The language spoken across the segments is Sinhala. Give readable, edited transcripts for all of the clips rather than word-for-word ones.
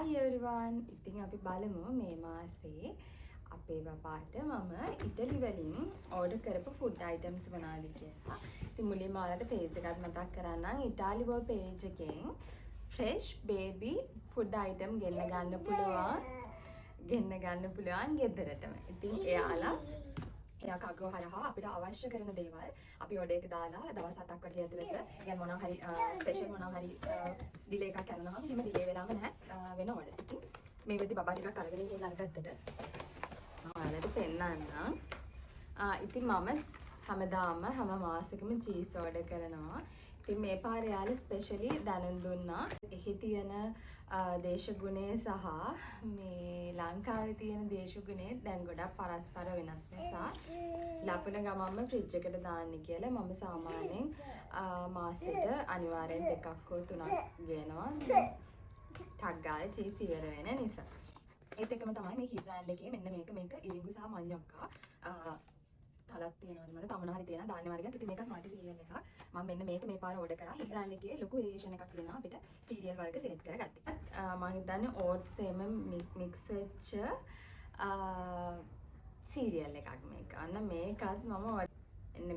Hi everyone. ඉතින් අපි බලමු මේ මාසේ අපේ බබාට මම ඉටලි වලින් ඕඩර් කරපු ෆුඩ් අයිටම්ස් මොනවද කියලා. ඉතින් මුලින්ම ඔයාලට පේජ් එකත් මතක් කරන්නම්. ඉතාලි වෝ පේජ් එකෙන් fresh baby food item ගෙන්න ගන්න පුළුවන් ගෙදරටම. ඉතින් එයා කගෝ හරහා අපිට අවශ්‍ය කරන දේවල් අපි ඔඩර් එක දාලා දවස් 7ක් වගේ ඇතුළත يعني මොනවා හරි ස්පෙෂල් මොනවා හරි ඩිලේ එකක් කරනවා නම් එහෙම ඩිලේ වෙලාම නැහැ වෙන ඔඩර් එකකින් මේ වෙද්දි බබා ටිකක් අරගෙන ඉන්න අරගත්තට ඔයාලට පෙන්නන්නම්. ඉතින් මම හැමදාම හැම මාසෙකම චීස් ඔඩර් කරනවා. ඉතින් මේ පාර යාළුවා ස්පෙෂලි දැනුම් දුන්නා. එහි තියෙන දේශගුණය සහ මේ ලංකාවේ තියෙන දේශගුණය දැන් ගොඩක් පරස්පර වෙනස් නිසා ලපන ගමන්ම ෆ්‍රිජ් එකට දාන්න කියලා මම සාමාන්‍යයෙන් මාසෙට අනිවාර්යෙන් 2ක් හෝ 3ක් ගේනවා. ටක් ගාලා චීස් ඉවර වෙන නිසා. ඒත් එකම තමයි මේ කී බ්‍රෑන්ඩ් එකේ මෙන්න මේක ඉරිඟු සහ මඤ්ඤොක්කා තලක් තියෙනවද මට තමන හරි තියෙනවා දාන්නේ වර්ගයක්. ඉතින් මේකත් මල්ටි සීරියල් එකක්. මම මෙන්න මේක පාර ඕඩර් කරා. මේ බ්‍රෑන්ඩ් එකේ ලොකු වේරියේෂන් එකක් තියෙනවා අපිට සීරියල් වර්ග සිලෙක්ට් කරගත්තා. මම හිතන්නේ ඕට්ස් එම මික්ස් වෙච්ච සීරියල් එකක් මේක. අන්න මේකත් මම එන්න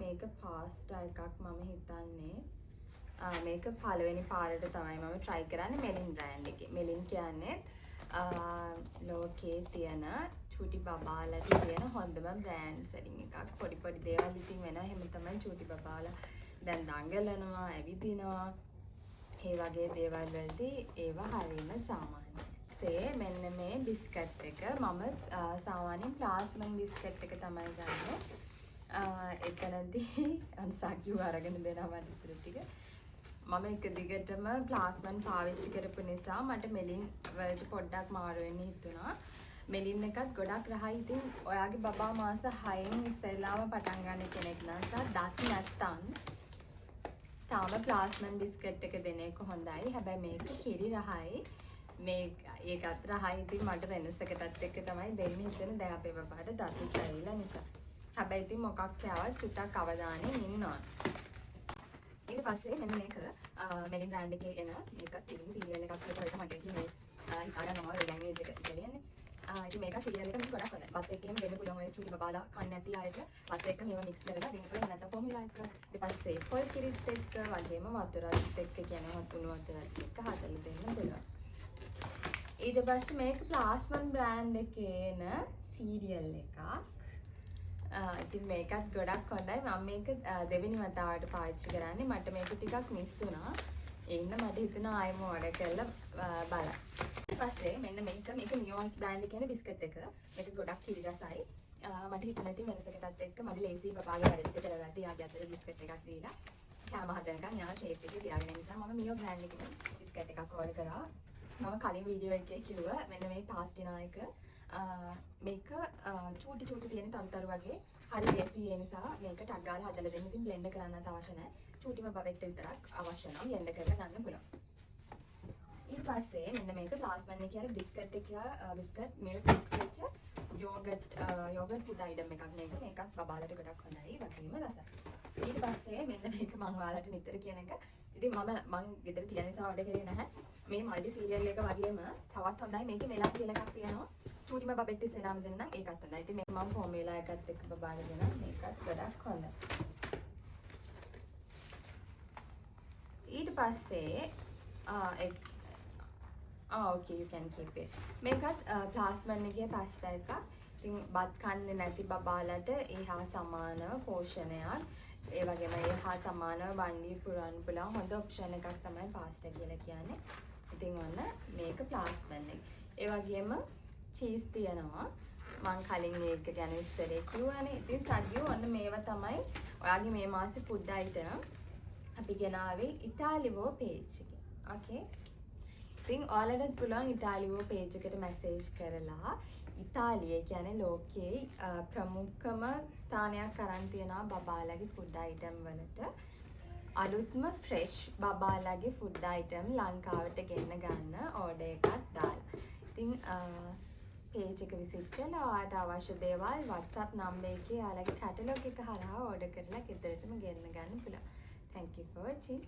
මේක පාස්ටා එකක් මම හිතන්නේ මේක පළවෙනි පාරට තමයි මම try කරන්නේ මෙලින් බ්‍රෑන්ඩ් එකේ. මෙලින් කියන්නේ ලෝකේ තියෙන චූටි බබාලට තියෙන හොඳම බ්‍රෑන්ඩ්ස් වලින් එකක්. පොඩි දේවල් ඉතින් වෙනවා. එහෙම තමයි චූටි බබාලා දැන් දඟලනවා, ඇවිදිනවා. ඒ වගේ දේවල් වලදී ඒවා හරියම සාමාන්‍යයි. මෙන්න මේ බිස්කට් එක මම සාමාන්‍යයෙන් ප්ලාස්මන් බිස්කට් එක තමයි ගන්නේ. එතනදී අන්සක්යු අරගෙන දෙනවා මට ඉතුරු ටික. මම එක දිගටම ප්ලාස්මන් පාවිච්චි කරපු නිසා මට මෙලින් වලට පොඩ්ඩක් මාරු වෙන්න හිතුණා. මෙලින් එකත් ගොඩක් රහයි. ඉතින් ඔයාගේ බබා මාස 6න් ඉස්සෙල්ලාම පටන් ගන්න කෙනෙක් නම් දත් නැත්තම් තාම ප්ලාස්මන් බිස්කට් එක දෙන එක හොඳයි. හැබැයි මේක කිරි රහයි. ඒකත් රහයි. ඉතින් මට වෙනසකටත් එක්ක තමයි දෙන්න හිතෙන දැන් අපේ බබාට දත් කැවිලා නිසා. හැබැයි ඉතින් මොකක් කෑවත් චුට්ටක් අවධානයෙන් ඉන්නවා. ඊට පස්සේ මෙන්න මේක මෙලින් බ්‍රෑන්ඩ් එකේ එන මේක තිරිඟු සීරියල් එකක් විතරයි මට කියන්නේ හිතාගන්නවා ලැන්ග්වේජ් එක කියන්නේ. ඉතින් මේක සීරියල් එක ගොඩක් හොඳයි. බත් එක්කම දෙන්න පුළුවන් ඔය චූටි බබාලා කන්නේ නැති අයට බත් එක්ක මේවා මික්ස් කරලා දෙන්න පුළුවන්. නැත්නම් ෆෝමියුලා එක ඊට පස්සේ පොල් කිරිත් එක්ක වගේම වතුරත් එක්ක කියන්නේ වතුණු වතුරත් එක්ක හදලා දෙන්න පුළුවන්. ඊට පස්සේ මේක ප්ලාස්මන් බ්‍රෑන්ඩ් එකේ එන සීරියල් එකක්. ඉතින් මේකත් ගොඩක් හොඳයි. මම මේක දෙවෙනි වතාවට පාවිච්චි කරන්නේ. මට මේක ටිකක් මිස් වුණා. ඒ ඉන්න මට හිතුණා ආයෙම ඕඩර් කරලා බලන්න. ඊට පස්සේ මෙන්න මේක නියෝන් බ්‍රෑන්ඩ් එකේ බිස්කට් එක. මේක ගොඩක් කිරි රසයි. මට හිතුණා ඉතින් වෙනසකටත් එක්ක මට ලේසි බබාගේ වැඩට කරගත්තා. යාගේ අතට බිස්කට් එකක් දීලා කෑම හදනකම් යා ෂේප් එකේ තියාගෙන නිසා මම නියෝ බ්‍රෑන්ඩ් එකේ බිස්කට් එකක් ඕඩර් කරා. මම කලින් වීඩියෝ එකේ කිව්වා මෙන්න මේ පාස්ටිනා එක මේක චූටි තියෙන තරුතරු වගේ හරි ලේසි. ඒ නිසා මේක ටක් ගාලා හදලා දෙන්න. ඉතින් බ්ලෙන්ඩ් කරන්නත් අවශ්‍ය නැහැ. චූටිම බබෙක්ට විතරක් අවශ්‍ය නම් බ්ලෙන්ඩ් කරලා ගන්න පුළුවන්. ඊට පස්සේ මෙන්න මේක ප්ලාස්මන් එකේ අර බිස්කට් මිල්ක් මික්ස් වෙච්ච යෝගට් ෆුඩ් අයිටම් එකක් මේක. මේකත් බබාලට ගොඩක් හොඳයි. වගේම රසයි. ඊට පස්සේ මෙන්න මේක මම ඔයාලට නිතර කියන එක. ඉතින් මම ගෙදර තියෙන නිසා ඔඩර් කරේ නැහැ. මේ මල්ටි සීරියල් එක වගේම තවත් හොඳයි. මේකේ මෙලක් කියලා එකක් තියෙනවා. චූටිම බබෙක්ට ඉස්සෙල්ලාම දෙන්න නම් ඒකත් හොඳයි. ඉතින් මේක මම ෆෝමියුලා එකත් එක්ක බබාට දෙනවා. මේකත් ගොඩක් හොඳයි. ඊට පස්සේ okay you can keep it. මේකත් ප්ලාස්මන් එකේ පාස්ටා එකක්. ඉතින් බත් කන්නේ නැති බබාලට ඒ හා සමානව පෝෂණයක්. ඒ වගේම ඒ හා සමානව වන්ඩි පුරන්න පුළුවන් හොඳ ඔප්ෂන් එකක් තමයි පාස්ටා කියලා කියන්නේ. ඉතින් ඔන්න මේක ප්ලාස්මන් එක. ඒ වගේම චීස් තියෙනවා. මම කලින් ඒක ගැන විස්තරේ කිව්වනේ. ඉතින් සග්ගිය ඔන්න මේවා තමයි ඔයාගේ මේ මාසේ ෆුඩ් අයිටම් අපි ගෙනාවේ ඉතාලිවෝ පේජ් එකේ. ඕකේ. ඉතින් ඔයාලට පුළුවන් ඉතාලිවෝ පේජ් එකට මැසේජ් කරලා ඉතාලිය කියන්නේ ලෝකයේ ප්‍රමුඛම ස්ථානයක් අරන් තියෙන බබාලගේ ෆුඩ් අයිටම් වලට අලුත්ම ෆ්‍රෙෂ් බබාලගේ ෆුඩ් අයිටම් ලංකාවට ගෙන්න ගන්න ඕඩර් එකක් දාලා. ඉතින් page එක විසිට කරලා ඔයාලට අවශ්‍ය දේවල් WhatsApp නම්බර් එකේ ඔයාලගේ කැටලොග් එක හරහා ඕඩර් කරලා ගෙදරටම ගෙන්න ගන්න පුළුවන්. Thank you for watching.